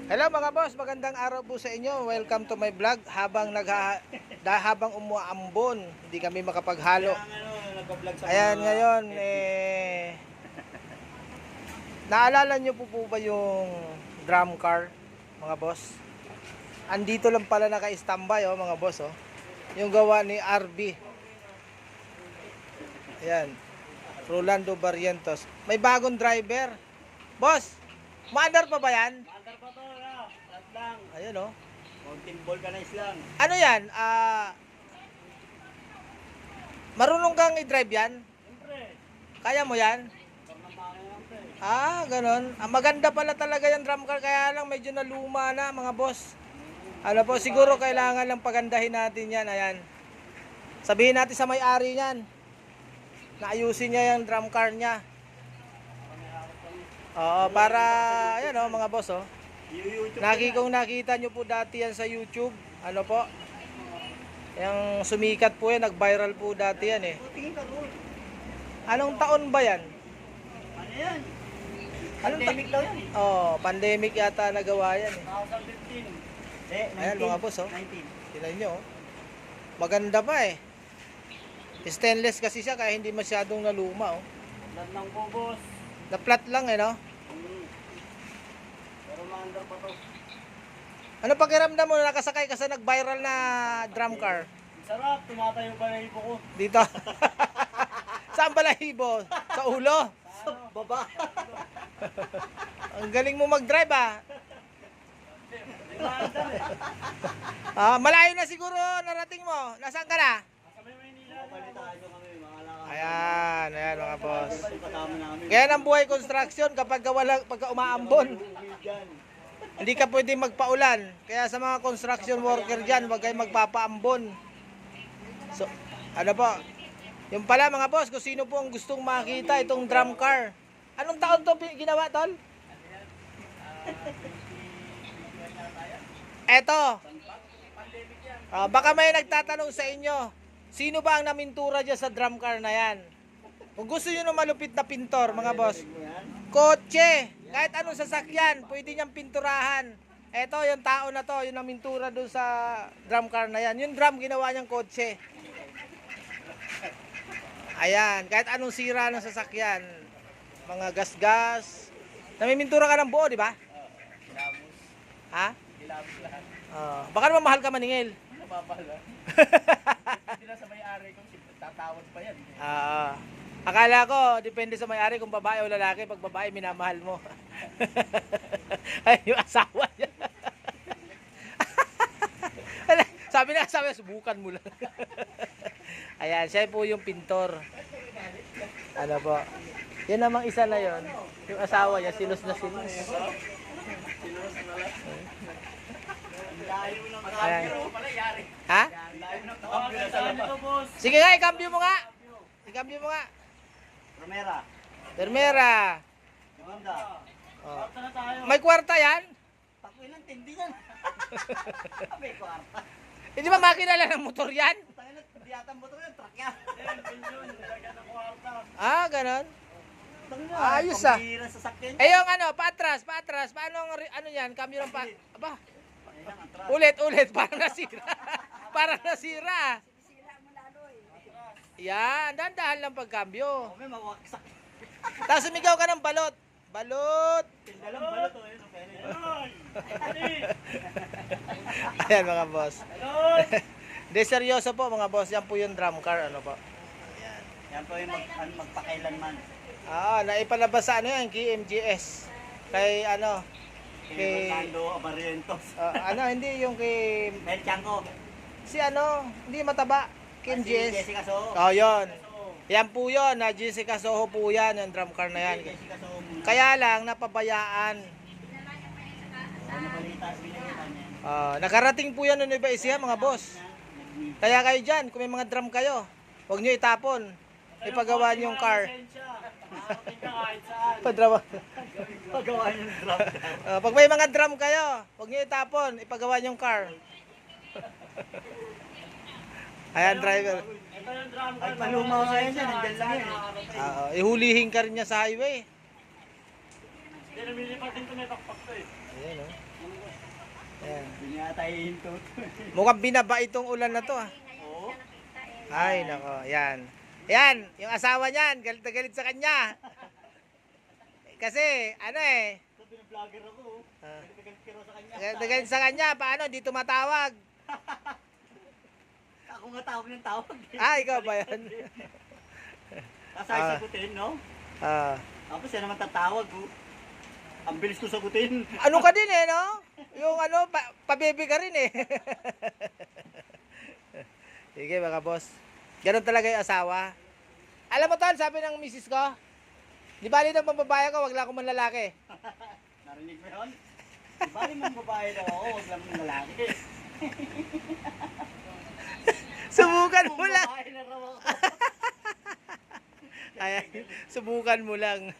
Hello mga boss, magandang araw po sa inyo. Welcome to my vlog. Habang umuambon, hindi kami makapaghalo. Ayan ngayon, naalala nyo po ba yung drum car, mga boss? Andito lang pala naka-standby, mga boss, oh. Yung gawa ni RB. Ayan, Rolando Barrientos. May bagong driver. Boss, maandar pa ba yan? Andar pa to, lahat lang. Ayan, oh. Mountain vulcanize lang. Ano yan? Marunong kang i-drive yan? Siyempre, Kaya mo yan? pagmamahal lang to eh. Ganon. Maganda pala talaga yung drum car, kaya lang medyo naluma na, mga boss. Ano po, siguro kailangan lang pagandahin natin yan. Ayan. Sabihin natin sa may-ari yan, naayusin niya yung drum car niya. Oo, para, ayan o, mga boss, oh. YouTube Nakita nyo po dati yan sa YouTube. Ano po? Yung sumikat po yan, nag-viral po dati yan eh. Tingin ka doon. Anong taon ba yan? Ano yan? Anong Pandemic daw yan eh. Pandemic yata nagawa yan eh. 2015. Ayan, mga boss, oh. 19. Tingnan nyo, oh. Maganda pa eh. Stainless kasi siya, kaya hindi masyadong naluma, oh. Lahat ng bubos. Na-flat lang eh, no? Pero maandar pa to. Ano pakiramdam mo na nakasakay ka sa nag-viral na drum car? Sarap, tumatayo pa na ipo ko. Dito. Saan balahibo? Sa ulo? Sa baba. Ang galing mo mag-drive, ah. Maandar eh. Malayo na siguro narating mo. Nasaan ka na? Sa may Maynila. Balitado kami, mga lakad. Ayan, ayan mga boss. Kasama namin. Kaya ang buhay construction pagka umaambon. Dyan. Hindi ka pwedeng magpaulan. Kaya sa mga construction worker dyan, huwag kayong magpapaambon. So, ano po? Yung pala mga boss, kung sino po ang gustong makita itong drum car. Anong taon to ginawa, tol? Eto. Baka may nagtatanong sa inyo, sino ba ang namintura dyan sa drum car na yan? Kung gusto nyo ng malupit na pintor, mga boss, kotse, kahit anong sasakyan, pwede niyang pinturahan. Eto, yung tao na to, yung namintura doon sa drum car na yan. Yung drum, ginawa niyang kotse. Ayan, kahit anong sira ng sasakyan. Mga gas-gas. Namimintura ka ng buo, di ba? Ha? Kilabos lahat. Baka naman mahal ka maningil. Napapala. Hindi na sa may-ari kung tatawad pa yan. Akala ko, depende sa may-ari kung babae o lalaki. Pag babae, minamahal mo. Ay, yung asawa niya. sabi na, subukan mo lang. Ayan, siya po yung pintor. Ano po? Yan namang isa na yon. Yung asawa niya, silos na silos. Ayan. Ha? Sige nga, ikambyo mo nga. Ikambyo mo nga. Romera. Termera. Maganda. Kwarta na tayo. May kwarta yan? Takoy lang, tindi yan. May kwarta. Hindi ba makina lang ng motor yan? Tangin na, hindi yata ang motor yan, truck yan. Bilyon, nilagyan ng kwarta. Ganon. Tangin na, Ayos ah. pambihira sa sakyan. Yung paatras. Paano ano yan? Cambio ng Aba, Ayan ang truck. ulit. Parang nasira. Parang nasira. Yan, dahan-dahan lang pagkambyo. May mawaksak. Tapos sumigaw ka ng balot. Balot. Tindalang balot o, yun. Ayan mga boss. Hello! De seryoso po mga boss. Yan po yung drum car. Ano po? Yan po yung magpakailanman. Naipalabas sa ano yan, KMGS. Kay ano, Kay Rolando Barrientos. hindi yung kay, Mel Chanco. si ano, hindi mataba, Si KMGS. Jessica Soho. Yun. Yan po yun, na Jessica Soho po yan, yung drum car na yan. Jessica Soho muna. Kaya lang, napabayaan. Nabalita, binigyan niya. Nakarating po yan ng Nueva Ecija, mga boss. Kaya kayo dyan, kung may mga drum kayo, huwag nyo itapon. Ipagawa nyo yung car. Padrawa. Pagawa niya ng drum. Pag may mga drum kayo, huwag nyo itapon. Ipagawa nyo yung car. Ayan, driver. Ay, paluma nga yan yan. Nandiyan lang yan. Ihulihin ka rin niya sa highway. Hindi, namilipat din ito may pakpak to eh. Ayan, oh. nahihinto. Mukhang binaba itong ulan na to ah. Oo. Ay, nako. Yan. Yan, yung asawa niyan, galit na galit sa kanya. Kasi, ano eh, Sabi ng vlogger ako. Ah. Galit ka raw sa kanya. galit na galit sa kanya, paano, di tumatawag. Ako nga tawag ng tawag. Ah, ikaw ba yan? Kasay Ah. sagutin, no? Ah. Tapos yan naman tatawag ko. Ang bilis ko sagutin. Ano ka din eh, no? Yung ano, pabebe ka rin eh. Sige mga boss. Ganun talaga yung asawa. Alam mo tol, sabi ng misis ko, di bali ng pambabae ko, wag lang akong manlalaki. Narinig mo yun? Di ba rin mong babae daw ako, wag lang mong lalaki. Subukan mo lang. Babae na raw ako. Ayan, subukan mo lang.